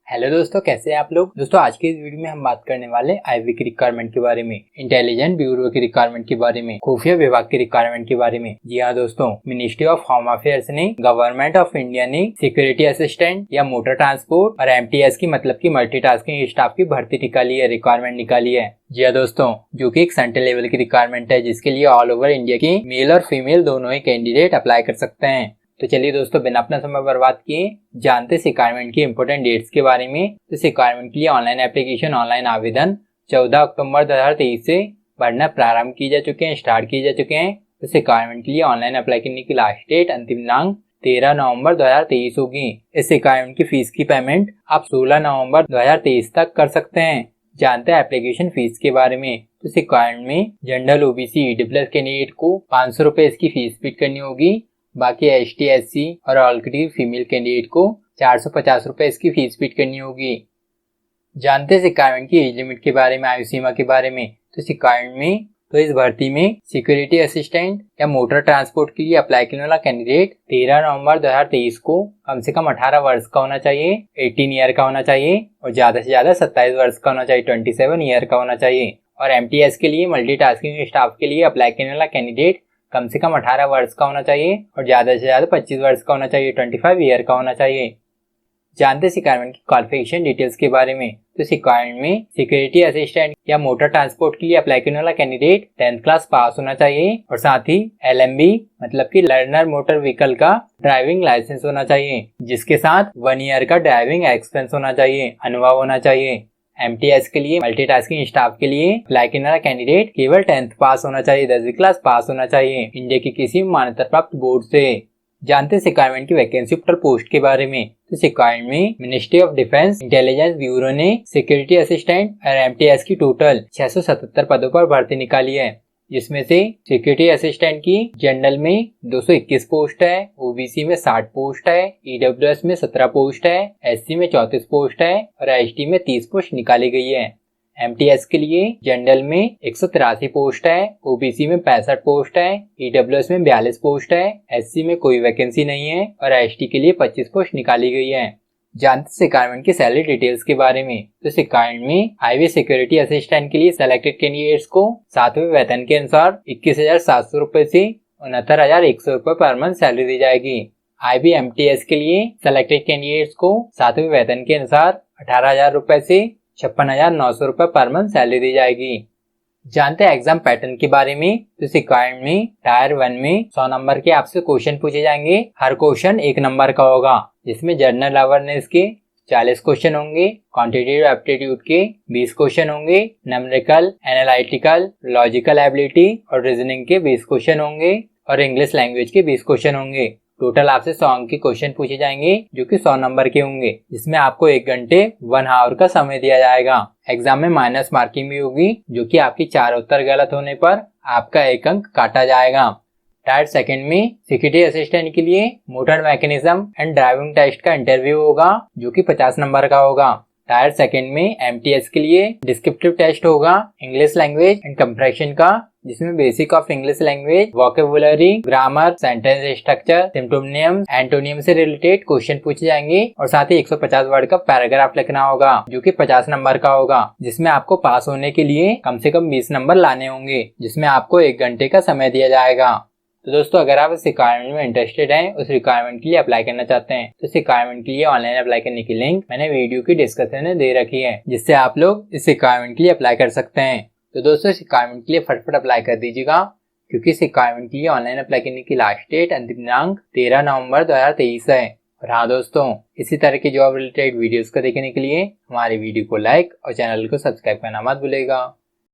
Hello दोस्तों, कैसे हैं आप लोग। दोस्तों आज के इस वीडियो में हम बात करने वाले आईबी की रिक्वायरमेंट के बारे में, इंटेलिजेंस ब्यूरो की रिक्वायरमेंट के बारे में, खुफिया विभाग की रिक्वायरमेंट के बारे में। जी हाँ दोस्तों, मिनिस्ट्री ऑफ होम अफेयर्स ने, गवर्नमेंट ऑफ इंडिया ने सिक्योरिटी असिस्टेंट या मोटर ट्रांसपोर्ट और एमटीएस की मतलब की मल्टीटास्किंग स्टाफ की भर्ती निकाली है, रिक्वायरमेंट निकाली है। जी हाँ दोस्तों, जो कि एक सेंट्रल लेवल की रिक्वायरमेंट है, जिसके लिए ऑल ओवर इंडिया की मेल और फीमेल दोनों ही कैंडिडेट अप्लाई कर सकते हैं। तो चलिए दोस्तों, बिना अपना समय बर्बाद किए जानते रिक्वायरमेंट की इंपोर्टेंट डेट्स के बारे में। तो रिक्वायरमेंट के लिए ऑनलाइन एप्लीकेशन, ऑनलाइन आवेदन 14 अक्टूबर 2023 से भरना प्रारंभ किए जा चुके हैं, स्टार्ट किए जा चुके हैं। तो रिक्वायरमेंट के लिए ऑनलाइन अप्लाई करने की लास्ट डेट, अंतिम दिनांक 13 नवंबर 2023 होगी। इस रिक्वायरमेंट की फीस की पेमेंट आप 16 नवंबर 2023 तक कर सकते हैं। जानते हैं एप्लीकेशन फीस के बारे में। तो रिक्वायरमेंट में जनरल, ओबीसी, ईडब्ल्यूएस कैंडिडेट को 500 रुपए इसकी फीस पे करनी होगी। बाकी एसटी, एससी और ऑल कैटेगरी फीमेल कैंडिडेट को 450 रुपए इसकी फीस पे करनी होगी। जानते हैं रिक्वायरमेंट की एज लिमिट के बारे में, आयु सीमा के बारे में। तो रिक्वायरमेंट में इस भर्ती में सिक्योरिटी असिस्टेंट या मोटर ट्रांसपोर्ट के लिए अप्लाई करने वाला कैंडिडेट 13 नवंबर 2023 को कम से कम 18 वर्ष का होना चाहिए, 18 ईयर का होना चाहिए और ज्यादा से ज्यादा 27 वर्ष का होना चाहिए, 27 ईयर का होना चाहिए। और एमटीएस के लिए, मल्टीटास्किंग स्टाफ के लिए अप्लाई करने वाला कैंडिडेट कम से कम 18 वर्ष का होना चाहिए और ज्यादा से ज्यादा 25 वर्ष का होना चाहिए, 25 ईयर का होना चाहिए। जानते रिक्वायरमेंट की क्वालिफिकेशन डिटेल्स के बारे में। तो रिक्वायरमेंट में सिक्योरिटी असिस्टेंट या मोटर ट्रांसपोर्ट के लिए अप्लाई करने वाला कैंडिडेट 10th क्लास पास होना चाहिए और साथ ही LMB मतलब कि लर्नर मोटर व्हीकल का ड्राइविंग लाइसेंस होना चाहिए, जिसके साथ 1 ईयर का ड्राइविंग एक्सपीरियंस होना चाहिए, अनुभव होना चाहिए। एमटीएस के लिए, मल्टीटास्किंग स्टाफ के लिए अप्लाई करने वाला कैंडिडेट केवल 10th पास होना चाहिए, 10वीं क्लास पास होना चाहिए इंडिया की किसी मान्यता प्राप्त बोर्ड से। जानते हैं रिक्वायरमेंट की वैकेंसी टोटल पोस्ट के बारे में। तो रिक्वायरमेंट में ministry of defence intelligence bureau ने सिक्योरिटी असिस्टेंट और एमटीएस की टोटल 677 पदों पर भर्ती निकाली है, जिसमें से सिक्योरिटी असिस्टेंट की जनरल में 221 पोस्ट है, ओबीसी में 60 पोस्ट है, ईडब्ल्यूएस में 17 पोस्ट है, एससी में 34 पोस्ट है और एसटी में 30 पोस्ट निकाली गई है। एमटीएस के लिए जनरल में 183 पोस्ट है, ओबीसी में 65 पोस्ट है, ईडब्ल्यूएस में 42 पोस्ट है, एससी में कोई वैकेंसी नहीं है और एसटी के लिए 25 पोस्ट निकाली गई है। जानते रिक्वायरमेंट की सैलरी डिटेल्स के बारे में। तो रिक्वायरमेंट में आईवी सिक्योरिटी असिस्टेंट के लिए सिलेक्टेड कैंडिडेट्स को 7वें वेतन के अनुसार 21,700 रुपए से 69,100 रुपए पर मंथ सैलरी दी जाएगी। आईबी एमटीएस के लिए सिलेक्टेड कैंडिडेट्स को 7वें वेतन के अनुसार 18,000 रुपए से 56,900 रुपए पर मंथ सैलरी दी जाएगी। जानते हैं एग्जाम पैटर्न के बारे में। तो रिक्वायरमेंट में टायर 1 में 100 नंबर के आपसे क्वेश्चन पूछे जाएंगे। हर क्वेश्चन 1 नंबर का होगा, जिसमें जनरल अवेयरनेस के 40 क्वेश्चन होंगे, क्वांटिटेटिव एप्टीट्यूड के 20 क्वेश्चन होंगे, न्यूमेरिकल, एनालिटिकल, लॉजिकल एबिलिटी और रीजनिंग के 20 क्वेश्चन होंगे और इंग्लिश लैंग्वेज के 20 क्वेश्चन होंगे। टोटल आपसे 100 अंक के क्वेश्चन पूछे जाएंगे, जो कि 100 नंबर के होंगे, जिसमें आपको 1 घंटे 1 आवर का समय दिया जाएगा। एग्जाम में माइनस मार्किंग भी होगी, जो कि आपकी 4 उत्तर गलत होने पर आपका 1 अंक काटा जाएगा। टायर 2 में सिक्योरिटी असिस्टेंट के लिए motor mechanism and driving test का इंटरव्यू होगा, जो कि 50 नंबर का होगा। टायर 2 में एमटीएस के लिए डिस्क्रिप्टिव टेस्ट होगा, इंग्लिश लैंग्वेज एंड कंप्रेशन का, जिसमें basic of English language, vocabulary, grammar, sentence structure, synonym, antonym से रिलेटेड क्वेश्चन पूछे जाएंगे और साथ ही 150 वर्ड का पैराग्राफ लिखना होगा, जो कि 50 नंबर का होगा, जिसमें आपको पास होने के लिए कम से कम 20 नंबर लाने होंगे, जिसमें आपको 1 घंटे का समय दिया जाएगा। तो दोस्तों, अगर आप इस रिक्वायरमेंट में इंटरेस्टेड हैं, उस रिक्वायरमेंट के लिए अप्लाई करना चाहते हैं, तो इस रिक्वायरमेंट के लिए ऑनलाइन अप्लाई करने की लिंक मैंने वीडियो की डिस्क्रिप्शन में दे रखी है, जिससे आप लोग इस रिक्वायरमेंट के लिए अप्लाई कर सकते हैं। तो दोस्तों, इस रिक्वायरमेंट के लिए फटाफट अप्लाई कर दीजिएगा, क्योंकि इस रिक्वायरमेंट के लिए ऑनलाइन अप्लाई करने की लास्ट डेट, अंतिम दिनांक 13 नवंबर 2023 है। और हाँ दोस्तों, इसी तरह के जॉब रिलेटेड वीडियोस को देखने के लिए हमारे वीडियो को लाइक और चैनल को सब्सक्राइब करना मत भूलिएगा।